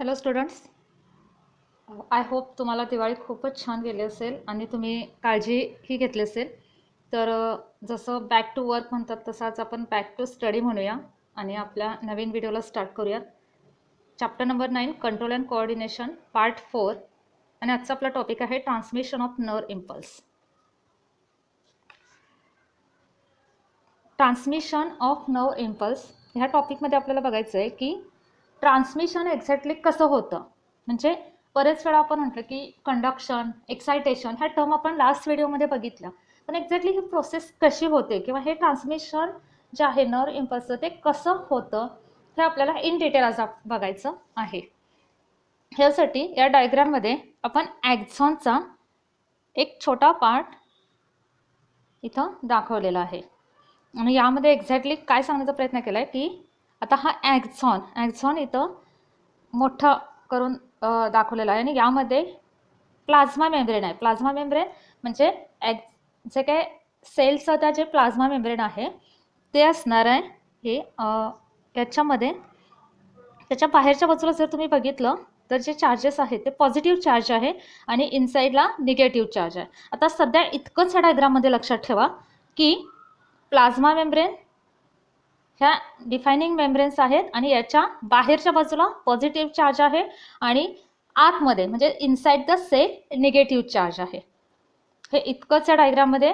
Hello students, I hope तुम्हाला दिवाळी खूपच छान गेली असेल आणि तुम्ही काळजीही घेतली असेल. तर जसं बॅक टू वर्क म्हणतात तसं आज आपण बॅक टू स्टडी म्हणूया आणि आपल्या नवीन व्हिडिओला स्टार्ट करूयात. Chapter number 9 control and coordination part 4 आणि आजचा आपला टॉपिक आहे transmission of nerve impulse. Transmission of nerve impulse ह्या टॉपिकमध्ये आपल्याला बघायचं आहे की ट्रान्समिशन एक्झॅक्टली कसं होतं. म्हणजे बरेच वेळा आपण म्हटलं की कंडक्शन, एक्सायटेशन ह्या टर्म आपण लास्ट व्हिडिओमध्ये बघितल्या, पण एक्झॅक्टली ही प्रोसेस कशी होते किंवा हे ट्रान्समिशन जे आहे नर्व इम्पल्सचं ते कसं होतं हे आपल्याला इन डिटेल आज बघायचं आहे. ह्यासाठी या डायग्राममध्ये आपण ॲक्झॉनचा एक छोटा पार्ट इथं दाखवलेला आहे आणि यामध्ये एक्झॅक्टली काय सांगण्याचा प्रयत्न केला आहे की आता हा ॲक्झॉन इथं मोठा करून दाखवलेला आहे आणि यामध्ये प्लाझ्मा मेम्ब्रेन आहे. प्लाझ्मा मेम्ब्रेन म्हणजे जे काय सेल्सचं त्या जे प्लाझ्मा मेम्ब्रेन आहे ते असणार आहे. हे याच्यामध्ये त्याच्या बाहेरच्या बाजूला जर तुम्ही बघितलं तर जे चार्जेस आहेत ते पॉझिटिव्ह चार्ज आहे आणि इनसाईडला निगेटिव्ह चार्ज आहे. आता सध्या इतकंच ह्या डायग्राममध्ये लक्षात ठेवा की प्लाझ्मा मेम्ब्रेन ह्या डिफायनिंग मेम्ब्रेन्स आहेत आणि याच्या बाहेरच्या बाजूला पॉझिटिव्ह चार्ज आहे आणि आतमध्ये म्हणजे inside the cell negative charge आहे. हे इतकंच या डायग्राममध्ये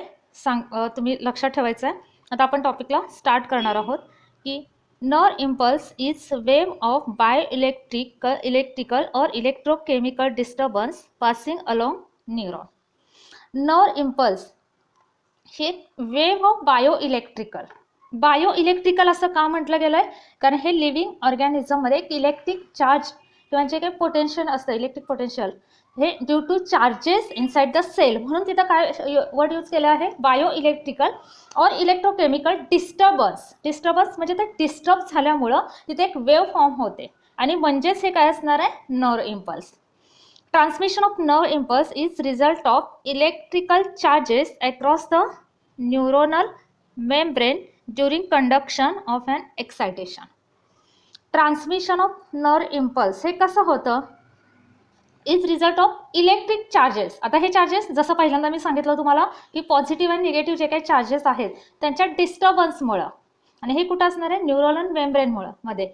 तुम्ही लक्षात ठेवायचं आहे. आता आपण टॉपिकला स्टार्ट करणार आहोत की nerve impulse is wave of electrical और electrochemical disturbance passing along neuron. Nerve impulse हे वेव ऑफ बायो इलेक्ट्रिकल असं का म्हटलं गेलं आहे, कारण हे लिव्हिंग ऑर्गॅनिझममध्ये एक इलेक्ट्रिक चार्ज किंवा जे काही पोटेन्शियल असतं इलेक्ट्रिक पोटेन्शियल हे due to charges inside the cell म्हणून तिथं काय वर्ड यूज केलं आहे बायो इलेक्ट्रिकल और इलेक्ट्रोकेमिकल डिस्टर्बन्स म्हणजे ते डिस्टर्ब झाल्यामुळं तिथे एक वेव फॉर्म होते आणि म्हणजेच हे काय असणार आहे nerve impulse. Transmission of nerve impulse is result of electrical charges across the neuronal membrane during conduction of an excitation. Transmission of nerve impulse हे कसं होतं is result of electric charges. आता हे चार्जेस जसं पहिल्यांदा मी सांगितलं तुम्हाला की पॉझिटिव्ह आणि निगेटिव्ह जे काही चार्जेस आहेत त्यांच्या डिस्टर्बन्समुळं आणि हे कुठं असणार आहे न्यूरोनल मेम्ब्रेनमुळं मध्ये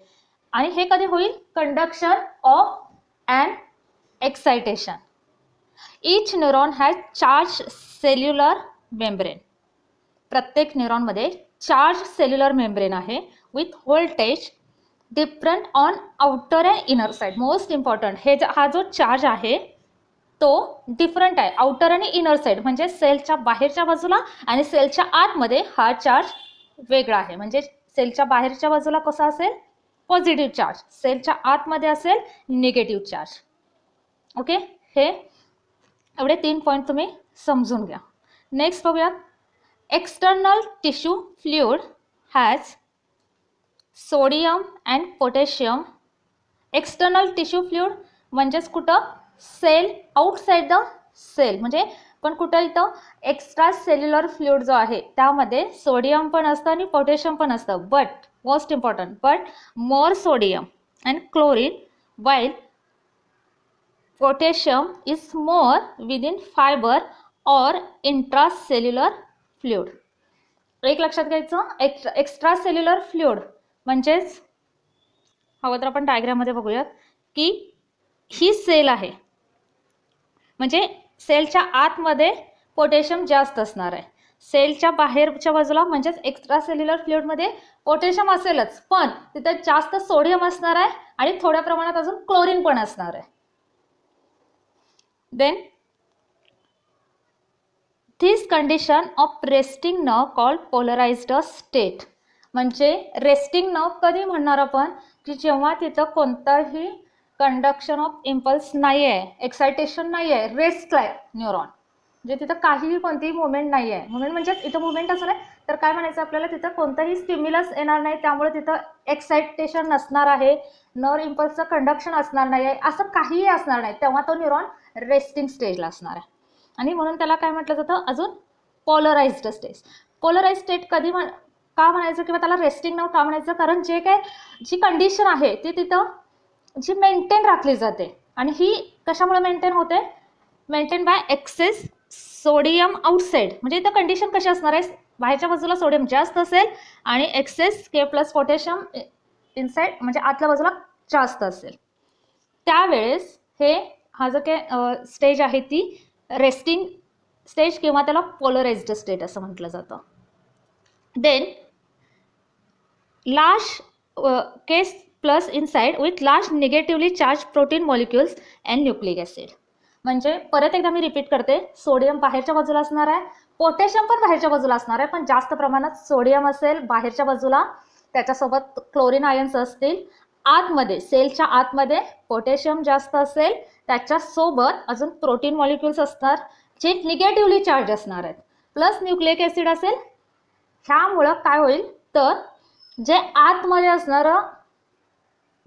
आणि हे कधी होईल conduction of and excitation. Each neuron has charge cellular membrane. प्रत्येक न्यूरॉनमध्ये चार्ज सेल्युलर मेम्ब्रेन आहे with voltage different on outer and inner side. Most important हा जो चार्ज आहे तो डिफरंट आहे आउटर आणि इनर साइड म्हणजे सेलच्या बाहेरच्या बाजूला आणि सेलच्या आतमध्ये हा चार्ज वेगळा आहे. म्हणजे सेलच्या बाहेरच्या बाजूला कसा असेल पॉझिटिव्ह चार्ज, सेलच्या आतमध्ये असेल निगेटिव्ह चार्ज. ओके, हे एवढे 3 पॉईंट तुम्ही समजून घ्या. नेक्स्ट बघूयात. External tissue fluid has sodium and potassium. External tissue fluid म्हणजेच कुठं सेल आउटसाइड द सेल म्हणजे पण कुठं इथं एक्स्ट्रा सेल्युलर फ्लुइड जो आहे त्यामध्ये सोडियम पण असतं आणि पोटॅशियम पण असतं. But most important but more sodium and chlorine while potassium is more within fiber or intracellular fluid. एक लक्षात घ्यायचं एक्स्ट्रा सेल्युलर फ्लुइड म्हणजेच हवं तर आपण डायग्राममध्ये बघूयात की ही सेल आहे म्हणजे सेलच्या आतमध्ये पोटॅशियम जास्त असणार आहे. सेलच्या बाहेरच्या बाजूला म्हणजेच एक्स्ट्रा सेल्युलर फ्लुइडमध्ये पोटॅशियम असेलच पण तिथे जास्त सोडियम असणार आहे आणि थोड्या प्रमाणात अजून क्लोरीन पण असणार आहे. Then this condition of resting nerve called polarized state. म्हणजे रेस्टिंग नर्व कधी म्हणणार आपण की जेव्हा तिथं कोणताही कंडक्शन ऑफ इम्पल्स नाही आहे, एक्सायटेशन नाही आहे, रेस्ट आहे न्यूरॉन म्हणजे तिथं काहीही कोणतीही मुवमेंट नाही आहे. मुवमेंट म्हणजे इथं मुवमेंट असं नाही तर काय म्हणायचं आपल्याला तिथं कोणतंही स्टिम्युलस येणार नाही त्यामुळे तिथं एक्सायटेशन नसणार आहे, नर्व इम्पल्सचं कंडक्शन असणार नाही आहे, असं काहीही असणार नाही तेव्हा तो न्यूरॉन रेस्टिंग स्टेजला असणार आहे आणि म्हणून त्याला काय म्हटलं जातं अजून पोलराइज्ड स्टेज. पोलराइज्ड स्टेट कधी का म्हणायचं किंवा त्याला रेस्टिंग नर्व का म्हणायचं कारण जे काय जी कंडिशन आहे ती तिथं जी मेंटेन राखली जाते. आणि ही कशामुळे मेंटेन होते? Maintain by access sodium outside. म्हणजे इथं कंडिशन कशी असणार आहे? बाहेरच्या बाजूला सोडियम जास्त असेल आणि एक्सेस के प्लस पोटॅशियम इनसाइड म्हणजे आतल्या बाजूला जास्त असेल. त्यावेळेस हा जो काय स्टेज आहे ती रेस्टिंग स्टेज किंवा त्याला पोलराइज्ड स्टेट असं म्हटलं जातं. Then large case plus inside with large negatively charge protein molecules and nucleic acid. म्हणजे परत एकदा मी रिपीट करते, सोडियम बाहेरच्या बाजूला असणार आहे, पोटॅशियम पण बाहेरच्या बाजूला असणार आहे, पण जास्त प्रमाणात सोडियम असेल बाहेरच्या बाजूला, त्याच्यासोबत क्लोरीन आयन्स असतील. आतमध्ये सेलच्या आतमध्ये पोटॅशियम जास्त असेल, त्याच्यासोबत अजून प्रोटीन मॉलिक्युल्स असतात जे निगेटिव्हली चार्ज असणार आहेत, प्लस न्यूक्लिक ॲसिड असेल. ह्यामुळं काय होईल तर जे आतमध्ये असणारं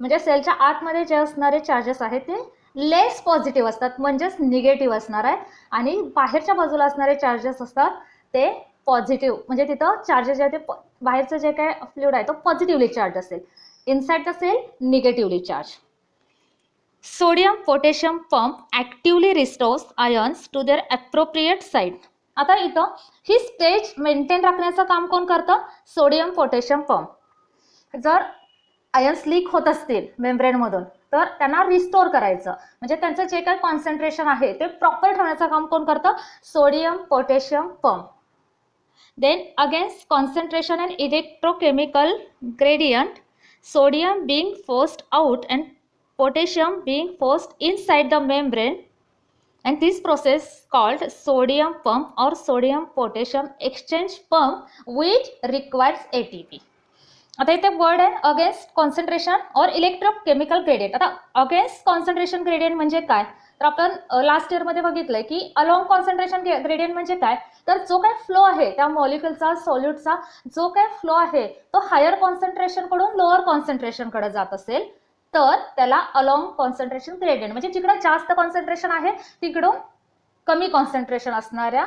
म्हणजे सेलच्या आतमध्ये जे असणारे चार्जेस आहेत ते लेस पॉझिटिव्ह असतात, म्हणजेच निगेटिव्ह असणार आहे. आणि बाहेरच्या बाजूला असणारे चार्जेस असतात ते पॉझिटिव्ह, म्हणजे तिथं चार्जेस जे ते बाहेरचं जे काय फ्लुइड आहे तो पॉझिटिव्हली चार्ज असेल, inside the cell negatively charge. Sodium potassium pump actively restores ions to their appropriate side. आता इथं ही स्टेज मेंटेन राखण्याचं काम कोण करतं? Sodium potassium pump. जर आयन्स लीक होत असतील मेम्ब्रेनमधून तर त्यांना रिस्टोर करायचं, म्हणजे त्यांचं जे काही कॉन्सन्ट्रेशन आहे ते प्रॉपर ठेवण्याचं काम कोण करतं? Sodium potassium pump. Then against concentration and electrochemical gradient, sodium being forced out and potassium being forced inside the membrane, and this process called sodium pump or sodium potassium exchange pump which requires ATP. आता इथे word आहे against concentration और electrochemical gradient. आता against concentration gradient म्हणजे काय तर आपण last इयरमध्ये बघितलंय की अलॉंग कॉन्सन्ट्रेशन ग्रेडियंट म्हणजे काय तर जो काय फ्लो आहे त्या मॉलिक्युलचा सॉल्यूटचा जो काय फ्लो आहे तो हायर कॉन्सन्ट्रेशन कडून लोअर कॉन्सन्ट्रेशन कडे जात असेल तर त्याला अलॉंग कॉन्सन्ट्रेशन ग्रेडियंट, म्हणजे जिकडे जास्त कॉन्सन्ट्रेशन आहे तिकडून कमी कॉन्सन्ट्रेशन असणाऱ्या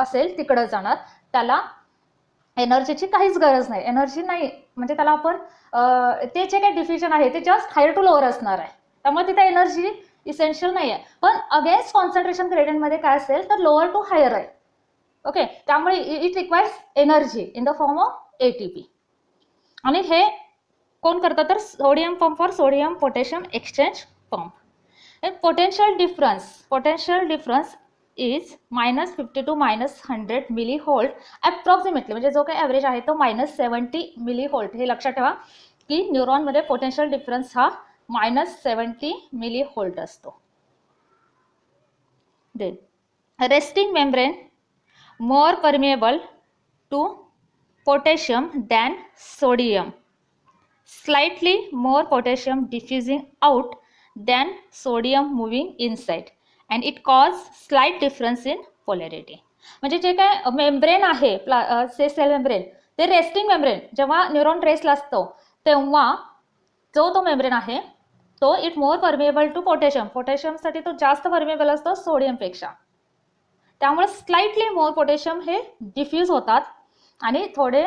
असेल तिकडे जाणार. त्याला एनर्जीची काहीच गरज नाही, एनर्जी नाही म्हणजे त्याला आपण ते जे काही डिफ्युजन आहे ते जस्ट हायर टू लोअर असणार आहे, त्यामुळे तिथे एनर्जी इसेन्शियल नाही आहे. पण अगेन्स्ट कॉन्सन्ट्रेशन ग्रेडियंटमध्ये काय असेल तर लोअर टू हायर आहे. ओके, त्यामुळे it requires energy in the form of ATP. आणि हे कोण करतं तर sodium pump for sodium potassium exchange pump. Potential difference is -50 to -100 millivolt approximately, म्हणजे जो काही ॲव्हरेज आहे तो -70 मिलीव्होल्ट. हे लक्षात ठेवा की न्यूरॉनमध्ये पोटेन्शियल डिफरन्स हा -70 मिलीव्होल्ट असतो. Then resting membrane more permeable to potassium than sodium, slightly more potassium diffusing out than sodium moving inside, and it cause slight difference in polarity. म्हणजे जे काय मेम्ब्रेन आहे सेल मेम्ब्रेन ते resting membrane, जेव्हा neuron रेस्टला असतो तेव्हा जो तो मेम्ब्रेन आहे तो it more permeable to potassium, पोटॅशियमसाठी तो जास्त परमिएबल असतो सोडियमपेक्षा. त्यामुळे स्लाइटली मोर पोटॅशियम हे डिफ्यूज होतात आणि थोडे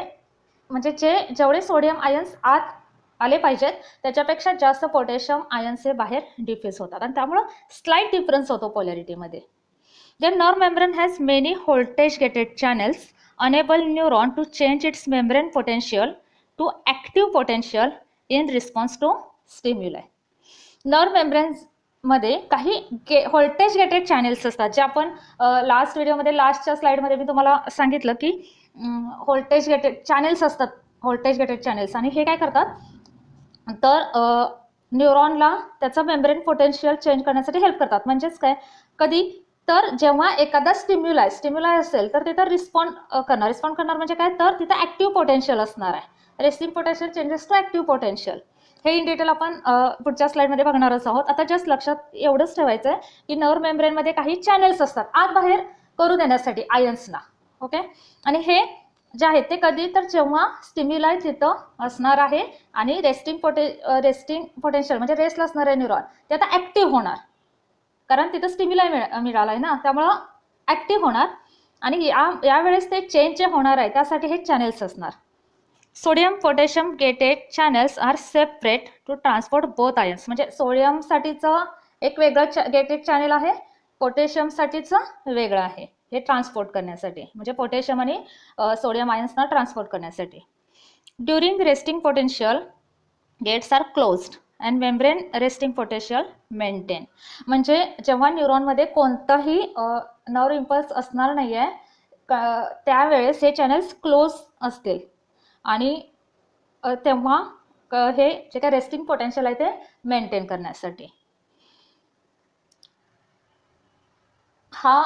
म्हणजे जेवढे सोडियम आयन्स आत आले पाहिजेत त्याच्यापेक्षा जास्त पोटॅशियम आयन्स हे बाहेर डिफ्यूज होतात आणि त्यामुळे स्लाइट डिफरन्स होतो पोलॅरिटीमध्ये. The nerve membrane has many voltage gated channels enable neuron to change its membrane potential to active potential in response to stimuli. Nerve membranes मध्ये काही व्होल्टेज गेटेड चॅनेल्स असतात जे आपण लास्ट व्हिडिओमध्ये लास्टच्या स्लाइडमध्ये मी तुम्हाला सांगितलं की व्होल्टेज गेटेड चॅनेल्स असतात, व्होल्टेज गेटेड चॅनेल्स. आणि हे काय करतात तर न्यूरॉनला त्याचं मेम्ब्रेन पोटेन्शियल चेंज करण्यासाठी हेल्प करतात. म्हणजेच काय कधी तर जेव्हा एखादा स्टिम्युलाय असेल तर तिथं रिस्पॉन्ड करणार म्हणजे काय तर तिथं ॲक्टिव्ह पोटेन्शियल असणार आहे. Resting potential changes to active potential. हे इन डिटेल आपण पुढच्या स्लाइडमध्ये बघणारच आहोत. आता जस्ट लक्षात एवढंच ठेवायचं आहे की नर्व मेम्ब्रेनमध्ये काही चॅनेल्स असतात आत बाहेर करू देण्यासाठी आयन्सना. ओके, आणि हे जे आहेत ते कधी तर जेव्हा स्टिम्युलाय तिथं असणार आहे आणि रेस्टिंग पोटेन्शियल म्हणजे रेस्टला असणार आहे न्यूरॉन ते आता ॲक्टिव्ह होणार, कारण तिथं स्टिम्युलाय मिळाला आहे ना, त्यामुळं ॲक्टिव्ह होणार. आणि यावेळेस ते चेंज जे होणार आहे त्यासाठी हे चॅनेल्स असणार. Sodium potassium gated channels are separate to transport both ions. म्हणजे सोडियमसाठीचं एक वेगळं गेटेड चॅनल आहे, पोटॅशियमसाठीचं वेगळं आहे, हे ट्रान्सपोर्ट करण्यासाठी, म्हणजे पोटॅशियम आणि सोडियम आयन्सना ट्रान्सपोर्ट करण्यासाठी. During resting potential gates are closed and membrane resting potential maintain. म्हणजे जेव्हा न्यूरॉनमध्ये कोणताही नर्व इम्पल्स असणार नाही आहे त्यावेळेस हे चॅनल्स क्लोज असतील आणि तेव्हा हे जे काय रेस्टिंग पोटेन्शियल आहे ते मेंटेन करण्यासाठी. हा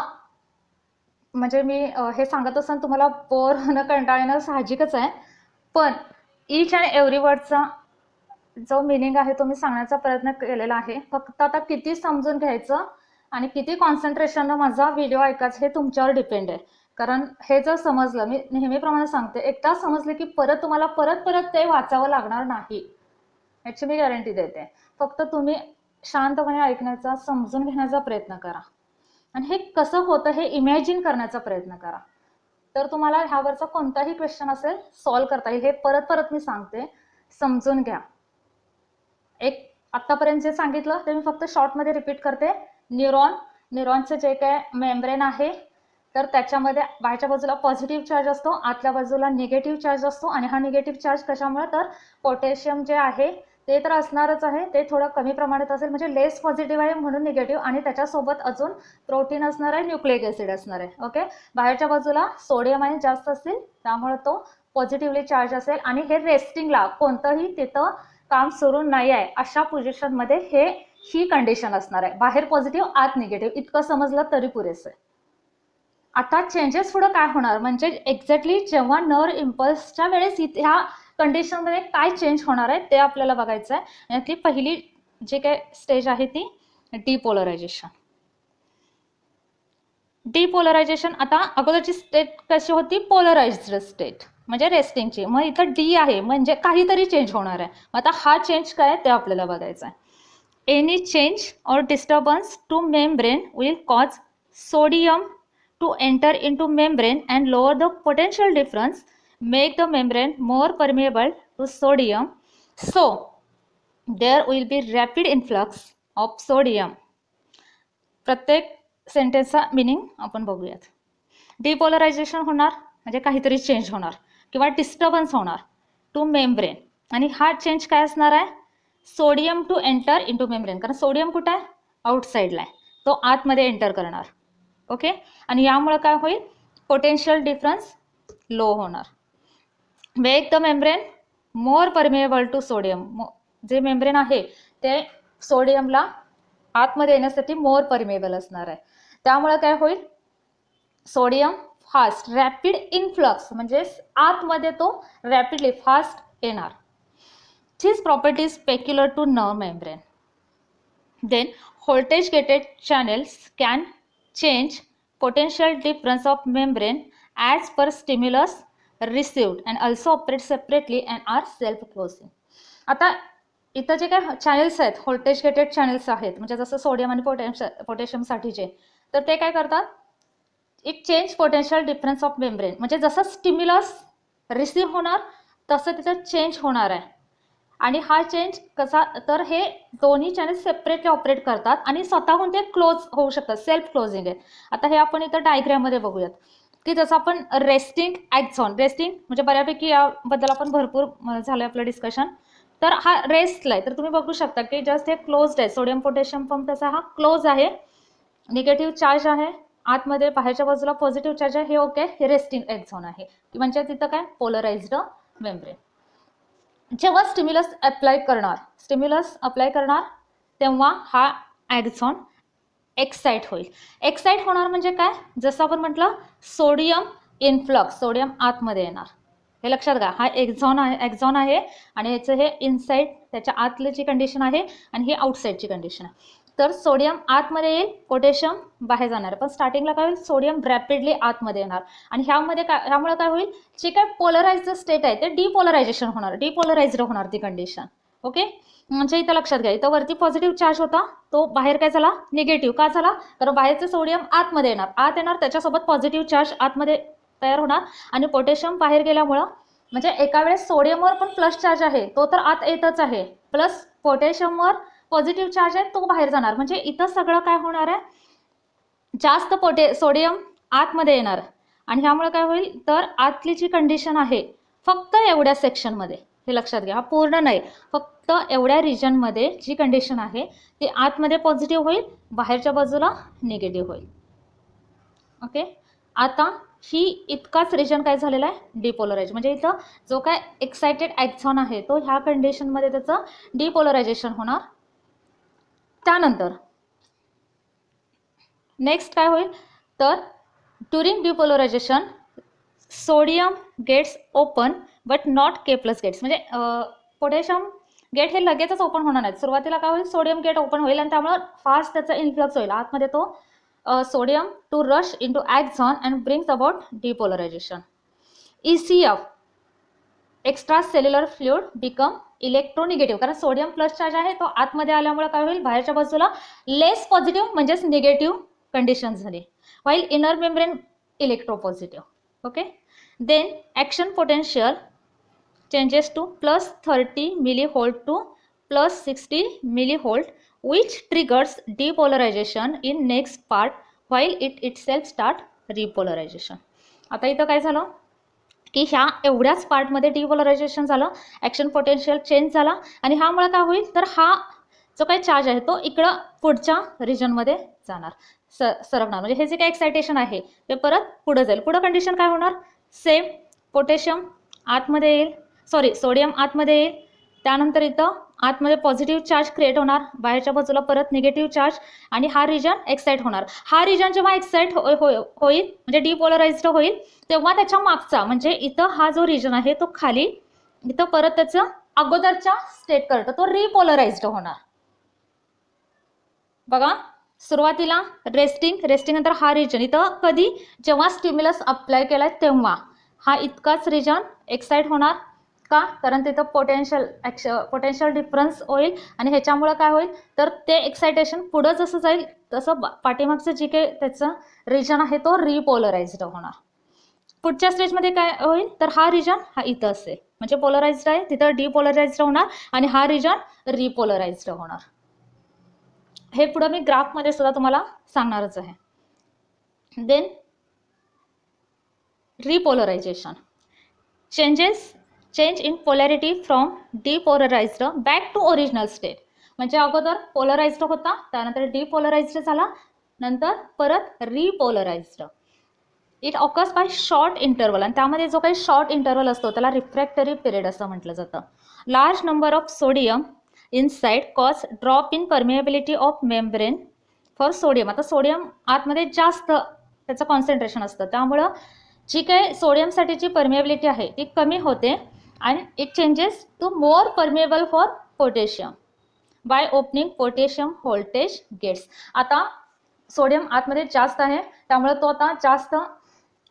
म्हणजे मी हे सांगत असताना तुम्हाला बोर न कंटाळणं साहजिकच आहे, पण ईच अँड एव्हरी वर्डचा जो मिनिंग आहे तो मी सांगण्याचा प्रयत्न केलेला आहे. फक्त आता किती समजून घ्यायचं आणि किती कॉन्सन्ट्रेशननं माझा व्हिडिओ ऐकायचा हे तुमच्यावर डिपेंड आहे. कारण हे जर समजलं, मी नेहमीप्रमाणे सांगते, एकदा समजलं की परत तुम्हाला परत ते वाचावं लागणार नाही, याची मी गॅरंटी देते. फक्त तुम्ही शांतपणे ऐकण्याचा, समजून घेण्याचा प्रयत्न करा आणि हे कसं होतं हे इमॅजिन करण्याचा प्रयत्न करा. तर तुम्हाला ह्यावरचा कोणताही क्वेश्चन असेल सॉल्व्ह करता येईल. हे परत मी सांगते, समजून घ्या. एक आतापर्यंत जे सांगितलं ते मी फक्त शॉर्टमध्ये रिपीट करते. न्यूरॉनचं जे काय मेम्ब्रेन आहे तर त्याच्यामध्ये बाहेरच्या बाजूला पॉझिटिव्ह चार्ज असतो, आतल्या बाजूला निगेटिव्ह चार्ज असतो. आणि हा निगेटिव्ह चार्ज कशामुळे, तर पोटॅशियम जे आहे ते तर असणारच आहे, ते थोडं कमी प्रमाणात असेल, म्हणजे लेस पॉझिटिव्ह आहे म्हणून निगेटिव्ह. आणि त्याच्यासोबत अजून प्रोटीन असणार आहे, न्यूक्लिक ॲसिड असणार आहे. ओके, बाहेरच्या बाजूला सोडियम आयन जास्त असतील त्यामुळे तो पॉझिटिव्हली चार्ज असेल. आणि हे रेस्टिंगला, कोणतंही तिथं काम सुरू नाही आहे अशा पोझिशनमध्ये ही कंडिशन असणार आहे. बाहेर पॉझिटिव्ह, आत निगेटिव्ह. इतकं समजलं तरी पुरेसं आहे. आता चेंजेस पुढं काय होणार, म्हणजे एक्झॅक्टली जेव्हा नर्व इम्पल्सच्या वेळेस ह्या कंडिशनमध्ये काय चेंज होणार आहे ते आपल्याला बघायचं आहे. यातली पहिली जी काय स्टेज आहे ती डिपोलरायझेशन. डिपोलरायझेशन, आता अगोदरची स्टेट कशी होती, पोलराइज्ड स्टेट म्हणजे रेस्टिंगची. मग इथं डी आहे म्हणजे काहीतरी चेंज होणार आहे. आता हा चेंज काय ते आपल्याला बघायचं आहे. एनी चेंज और disturbance two membrane will cause sodium to enter into membrane and lower the potential difference, make the membrane more permeable to sodium, so there will be rapid influx of sodium. प्रत्येक सेंटेन्सचा meaning आपण बघूयात. डिपोलरायझेशन होणार म्हणजे काहीतरी change होणार किंवा disturbance होणार two membrane. आणि हा चेंज काय असणार आहे, sodium to enter into membrane. कारण सोडियम कुठं आहे, आउटसाईडला आहे, तो आतमध्ये एंटर करणार. ओके, आणि यामुळे काय होईल, पोटेन्शियल डिफरन्स लो होणार. Make the membrane more permeable to sodium. जे मेम्ब्रेन आहे ते सोडियमला आतमध्ये येण्यासाठी मोर परमेएबल असणार आहे. त्यामुळे काय होईल, सोडियम फास्ट रॅपिड इनफ्लक्स म्हणजे आतमध्ये तो रॅपिडली फास्ट येणार. These properties peculiar to nerve membrane. Then voltage gated channels can change potential difference of membrane as per stimulus received and also operate separately and are self closing. आता इथं जे काय channels आहेत, voltage gated channels आहेत, म्हणजे जसं sodium आणि पोटॅशियमसाठीचे, तर ते काय करतात, it change potential difference of membrane. म्हणजे जसं स्टिम्युलस रिसीव्ह होणार तसं तिथं चेंज होणार आहे. आणि हा चेंज कसा, तर हे दोन्ही चॅनल सेपरेटली ऑपरेट करतात आणि स्वतःहून ते क्लोज होऊ शकतात, सेल्फ क्लोजिंग आहे. आता हे आपण इथं डायग्राममध्ये बघूयात की जसं आपण रेस्टिंग ॲक्झॉन, रेस्टिंग म्हणजे बऱ्यापैकी याबद्दल आपण भरपूर झालं आपलं डिस्कशन. तर हा रेस्टला आहे, तर तुम्ही बघू शकता की जस्ट हे क्लोज्ड आहे. सोडियम पोटॅशियम पंप तसा हा क्लोज आहे, निगेटिव्ह चार्ज आहे आतमध्ये, बाहेरच्या बाजूला पॉझिटिव्ह चार्ज आहे, हे ओके, हे रेस्टिंग ॲक्झॉन आहे. म्हणजे तिथं काय, पोलराइज्ड मेम्ब्रेन. जेव्हा स्टिम्युलस अप्लाय करणार तेव्हा हा ॲक्झॉन एक्साइट होईल. एक्साइट होणार म्हणजे काय, जसं आपण म्हटलं सोडियम इनफ्लक्स, सोडियम आतमध्ये येणार. हे लक्षात घ्या, हा ॲक्झॉन आहे आणि याचं हे इनसाइड त्याच्या आतल्याची कंडिशन आहे आणि ही आउटसाईडची कंडिशन आहे. तर सोडियम आतमध्ये येईल, पोटॅशियम बाहेर जाणार. पण स्टार्टिंगला काय होईल, सोडियम रॅपिडली आतमध्ये येणार आणि ह्यामुळे काय होईल, जे काय पोलराइज्ड स्टेट आहे ते डिपोलरायझेशन होणार, डिपोलराइज्ड होणार ती कंडिशन. ओके, म्हणजे इथं लक्षात घ्या, इथं वरती पॉझिटिव्ह चार्ज होता तो बाहेर काय झाला, निगेटिव्ह. का झाला, तर बाहेरचं सोडियम आतमध्ये येणार, त्याच्यासोबत पॉझिटिव्ह चार्ज आतमध्ये तयार होणार आणि पोटॅशियम बाहेर गेल्यामुळं म्हणजे एका वेळेस सोडियमवर पण प्लस चार्ज आहे तो तर आत येतच आहे, प्लस पोटॅशियमवर पॉझिटिव्ह चार्ज आहे तो बाहेर जाणार. म्हणजे इथं सगळं काय होणार आहे, जास्त सोडियम आतमध्ये येणार आणि ह्यामुळे काय होईल तर आतली जी कंडिशन आहे फक्त एवढ्या सेक्शनमध्ये, हे लक्षात घ्या, हा पूर्ण नाही, फक्त एवढ्या रिजनमध्ये जी कंडिशन आहे ती आतमध्ये पॉझिटिव्ह होईल, बाहेरच्या बाजूला निगेटिव्ह होईल. ओके, आता ही इतकाच रिजन काय झालेला आहे डिपोलराइज, म्हणजे इथं जो काय एक्साइटेड ॲक्झॉन आहे तो ह्या कंडिशनमध्ये त्याचं डिपोलरायझेशन होणार. त्यानंतर नेक्स्ट काय होईल तर during depolarisation sodium gates open but not K plus gates, म्हणजे पोटॅशियम गेट हे लगेचच ओपन होणार नाहीत. सुरुवातीला काय होईल, सोडियम गेट ओपन होईल आणि त्यामुळे फास्ट त्याचा इन्फ्लक्स होईल आतमध्ये तो sodium to rush in to axon and brings about depolarisation. ECF extra cellular fluid become electronegative, कारण सोडियम प्लस चार्ज आहे तो आतमध्ये आल्यामुळे काय होईल, बाहेरच्या बाजूला लेस पॉझिटिव्ह म्हणजेच निगेटिव्ह कंडिशन झाली, while inner membrane electropositive. Okay, then action potential changes to plus 30 millivolt to plus 60 millivolt, which triggers depolarization in next part while it itself start repolarization. आता इथं काय झालं की ह्या एवढ्याच पार्टमध्ये डिपोलरायझेशन झालं, ॲक्शन पोटेन्शियल चेंज झाला आणि ह्यामुळे काय होईल तर हा जो काही चार्ज आहे तो इकडं पुढच्या रिजनमध्ये जाणार, सरकणार. म्हणजे हे जे काही एक्सायटेशन आहे ते परत पुढे जाईल. पुढं कंडिशन काय होणार, सेम पोटॅशियम आतमध्ये येईल, सोडियम आतमध्ये येईल, त्यानंतर इथं आतमध्ये पॉझिटिव्ह चार्ज क्रिएट होणार, बाहेरच्या बाजूला परत निगेटिव्ह चार्ज आणि हा रिजन एक्साइट होणार. हा रिजन जेव्हा एक्साइट होईल म्हणजे डिपोलराइज्ड होईल तेव्हा त्याच्या मागचा म्हणजे इथं हा जो रिजन आहे तो खाली इथं परत त्याचं अगोदरच्या स्टेट करत तो रिपोलराइज्ड होणार. बघा सुरुवातीला रेस्टिंग नंतर हा रिजन इथं कधी जेव्हा स्टिम्युलस अप्लाय केलाय तेव्हा हा इतकाच रिजन एक्साइट होणार का, कारण तिथं पोटेन्शियल डिफरन्स होईल आणि ह्याच्यामुळे काय होईल तर ते एक्साइटेशन पुढं जसं जाईल तसं पाठीमागचं जे काही त्याचं रिजन आहे तो रिपोलराइज्ड होणार. पुढच्या स्टेजमध्ये काय होईल तर हा रिजन हा इथं असेल, म्हणजे पोलराइज्ड आहे तिथं डिपोलराइज्ड होणार आणि हा रिजन रिपोलराइज्ड होणार. हे पुढं मी ग्राफमध्ये सुद्धा तुम्हाला सांगणारच आहे. Then repolarization change in polarity from depolarized back to original state, म्हणजे अगोदर पोलराइज्ड होता त्यानंतर डिपोलराइज्ड झाला नंतर परत repolarized. It occurs by short interval आणि त्यामध्ये जो काही शॉर्ट इंटरवल असतो त्याला रिफ्रॅक्टरी पिरियड असं म्हटलं जातं. Large number of sodium inside cause drop in permeability of membrane for sodium. आता सोडियम आतमध्ये जास्त त्याचं कॉन्सन्ट्रेशन असतं त्यामुळं जी काही सोडियमसाठीची परमिएबिलिटी आहे ती कमी होते आणि it changes to more permeable for potassium by opening potassium voltage gates. आता सोडियम आतमध्ये जास्त आहे त्यामुळे तो आता जास्त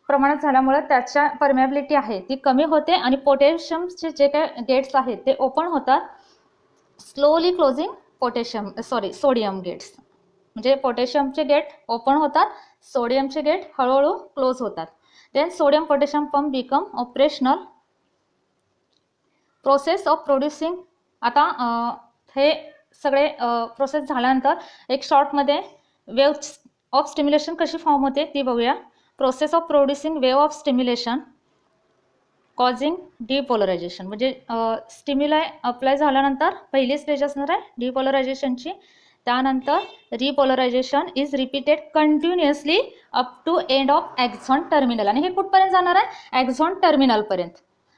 प्रमाणात झाल्यामुळे त्याच्या परमिएबिलिटी आहे ती कमी होते आणि पोटॅशियमचे जे काही गेट्स आहेत ते ओपन होतात, स्लोली क्लोजिंग सोडियम गेट्स. म्हणजे पोटॅशियमचे गेट ओपन होतात, सोडियमचे गेट हळूहळू क्लोज होतात. Then sodium potassium pump become operational. Process of producing, आता हे सगळे प्रोसेस झाल्यानंतर एक शॉर्टमध्ये वेव्ह ऑफ स्टिम्युलेशन कशी फॉर्म होते ती बघूया. Process of producing wave of stimulation causing depolarization, म्हणजे स्टिम्युलाय अप्लाय झाल्यानंतर पहिली स्टेज असणार आहे डिपोलरायझेशनची, त्यानंतर repolarization is repeated continuously up to end of axon terminal. आणि हे कुठपर्यंत जाणार आहे, ॲक्झॉन टर्मिनलपर्यंत.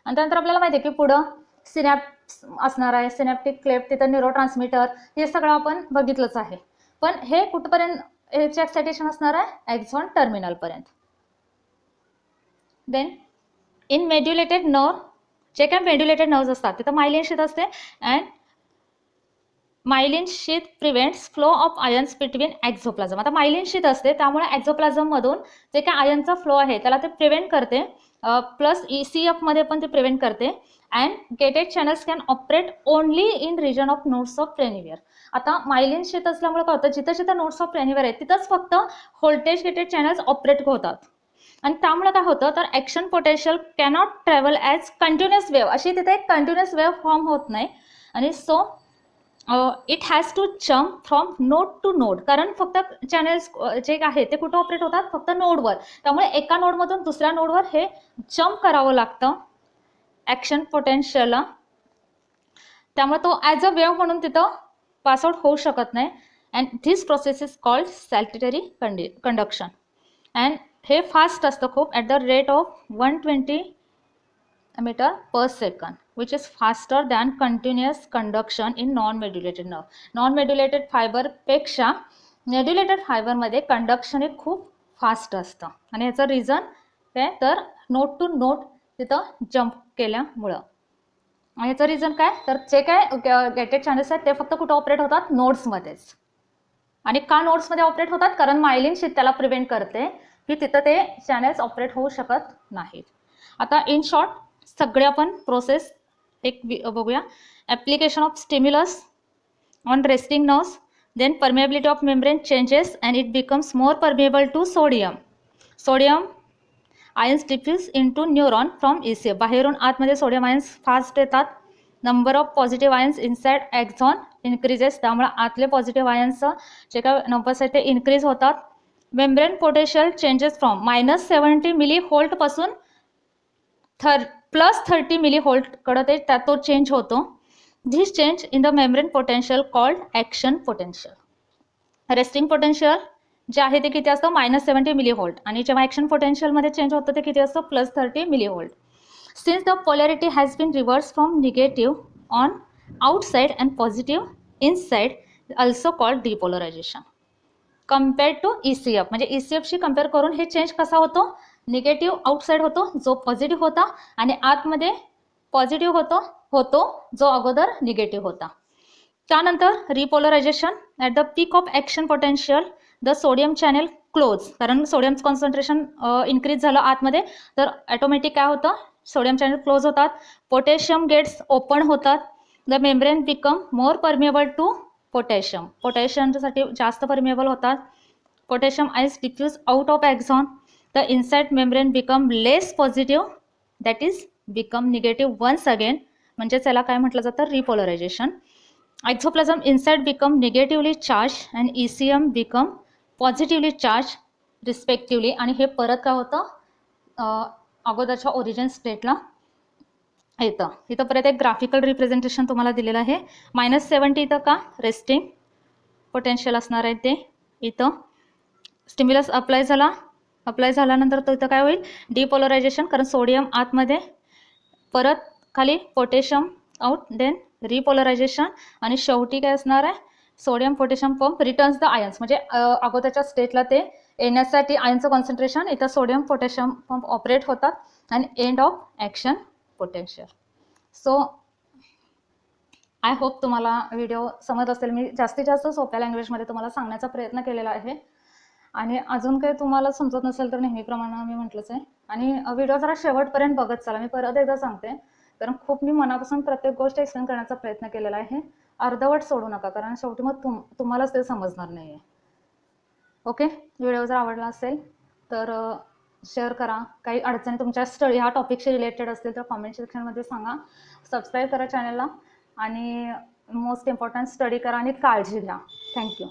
आणि त्यानंतर आपल्याला माहिती आहे की पुढं सिनॅप्स असणार आहे, सिनॅप्टिक क्लेफ्ट, तिथं न्यूरोट्रान्समीटर, हे सगळं आपण बघितलंच आहे. पण हे कुठपर्यंत ह्याचे एक्सायटेशन असणार आहे, ॲक्झॉन टर्मिनलपर्यंत. देन इन मेड्युलेटेड नर्व, जे काय मेड्युलेटेड नर्व्स असतात तिथं मायलिन शीथ असते and myelin sheath prevents flow of ions between axoplasm. आता मायलिन शीथ असते त्यामुळे एक्झोप्लाझममधून जे काय आयनचा फ्लो आहे त्याला ते प्रिव्हेंट करते, प्लस ECF मध्ये पण ते प्रिव्हेंट करते. And gated channels can operate only in region of nodes of Ranvier. आता मायलिन शीथ असल्यामुळे काय होतं, जिथं जिथं नोड्स ऑफ प्लेनिवियर आहेत तिथंच फक्त व्होल्टेज गेटेड चॅनल्स ऑपरेट होतात. आणि त्यामुळे काय होतं तर action potential cannot travel as continuous wave, अशी तिथे एक कंटिन्युअस वेव्ह फॉर्म होत नाही. आणि so it has to jump from node to node, कारण फक्त चॅनल्स जे आहे ते कुठं ऑपरेट होतात, फक्त नोडवर. त्यामुळे एका नोडमधून दुसऱ्या नोडवर हे जम्प करावं लागतं ॲक्शन पोटेन्शियलला. त्यामुळे तो ॲज अ वेव्ह म्हणून तिथं पासआउट होऊ शकत नाही. And this process is called saltatory conduction. And हे फास्ट असतं खूप, at the rate of 120 metre per second, which is faster than continuous conduction in non medullated nerve. Non medullated फायबरपेक्षा medullated फायबरमध्ये कंडक्शन हे खूप फास्ट असतं. आणि याचं रिझन काय तर नोड टू नोड तिथं जम्प केल्यामुळं. आणि याचं रिझन काय तर जे काय गेटेड चॅनल्स आहेत ते फक्त कुठं ऑपरेट होतात, नोड्समध्येच. आणि का नोड्समध्ये ऑपरेट होतात, कारण मायलिन शीथ त्याला प्रिव्हेंट करते की तिथं ते चॅनल्स ऑपरेट होऊ शकत नाहीत. आता इन शॉर्ट सगळे आपण प्रोसेस एक बघूया. Application of stimulus on resting nerves, then permeability of membrane changes and it becomes more permeable to sodium. Sodium ions diffuse into neuron from ECF. बाहेरून आतमध्ये सोडियम आयन्स फास्ट येतात. Number of positive ions inside axon increases, त्यामुळे आतले positive आयन्सचं जे काय numbers आहेत ते increase होतात. Membrane potential changes from -70 milli व्होल्टपासून +30 मिली व्होल्टकडे तो चेंज होतो. This change in the membrane potential called action potential. Resting potential जे आहे ते किती असतं, -70 मिली व्होल्ट. आणि जेव्हा ॲक्शन पोटेन्शियलमध्ये चेंज होतं ते किती असतं, +30 milli volt. Since the polarity has been reverse from negative on outside and positive inside, also called depolarization. Compared to ECF, म्हणजे ECFशी कम्पेअर करून हे चेंज कसा होतो, निगेटिव्ह आउटसाइड होतो जो पॉझिटिव्ह होता, आणि आतमध्ये पॉझिटिव्ह होतो जो अगोदर निगेटिव्ह होता. त्यानंतर repolarization. At the peak of action potential the sodium channel close, कारण सोडियम कॉन्सन्ट्रेशन इन्क्रीज झालं आतमध्ये तर ॲटोमॅटिक काय होतं, सोडियम चॅनेल क्लोज होतात. पोटॅशियम गेट्स ओपन होतात. The membrane become more permeable to potassium, पोटॅशियमसाठी जास्त परमिएबल होतात. Potassium ions diffuse out of axon. The inside membrane become less positive, that is become negative once again, म्हणजे त्याला काय म्हटलं जातं, repolarization. Axoplasm inside become negatively charge and ECM become positively charge respectively. आणि हे परत काय होतं, अगोदरच्या ओरिजिन स्टेटला येतं. इथं परत एक ग्राफिकल रिप्रेझेंटेशन तुम्हाला दिलेलं आहे. -70 इथं का रेस्टिंग पोटेन्शियल असणार आहे ते. इथं स्टिम्युलस अप्लाय झाल्यानंतर तो इथं काय होईल, डिपोलरायझेशन, कारण सोडियम आतमध्ये, परत खाली पोटॅशियम आउट, देन रिपोलरायझेशन. आणि शेवटी काय असणार आहे, sodium potassium pump returns the ions, म्हणजे अगोदरच्या स्टेटला ते येण्यासाठी आयनचं कॉन्सन्ट्रेशन, इथं सोडियम पोटॅशियम पंप ऑपरेट होतात. आणि end of action potential. So I hope तुम्हाला व्हिडिओ समजत असेल. मी जास्तीत जास्त सोप्या लँग्वेजमध्ये तुम्हाला सांगण्याचा प्रयत्न केलेला आहे. आणि अजून काही तुम्हाला समजत नसेल तर नेहमीप्रमाणे मी म्हटलंच आहे. आणि व्हिडिओ जरा शेवटपर्यंत बघत चला. मी परत एकदा सांगते, कारण खूप मी मनापासून प्रत्येक गोष्ट एक्सप्लेन करण्याचा प्रयत्न केलेला आहे. अर्धवट सोडू नका, कारण शेवटी मग तुम्हालाच ते समजणार नाही आहे. ओके, व्हिडिओ जर आवडला असेल तर शेअर करा. काही अडचणी तुमच्या स्टडी ह्या टॉपिकशी रिलेटेड असतील तर कॉमेंट सेक्शनमध्ये सांगा. सबस्क्राईब करा चॅनलला. आणि मोस्ट इम्पॉर्टंट स्टडी करा आणि काळजी घ्या. थँक्यू.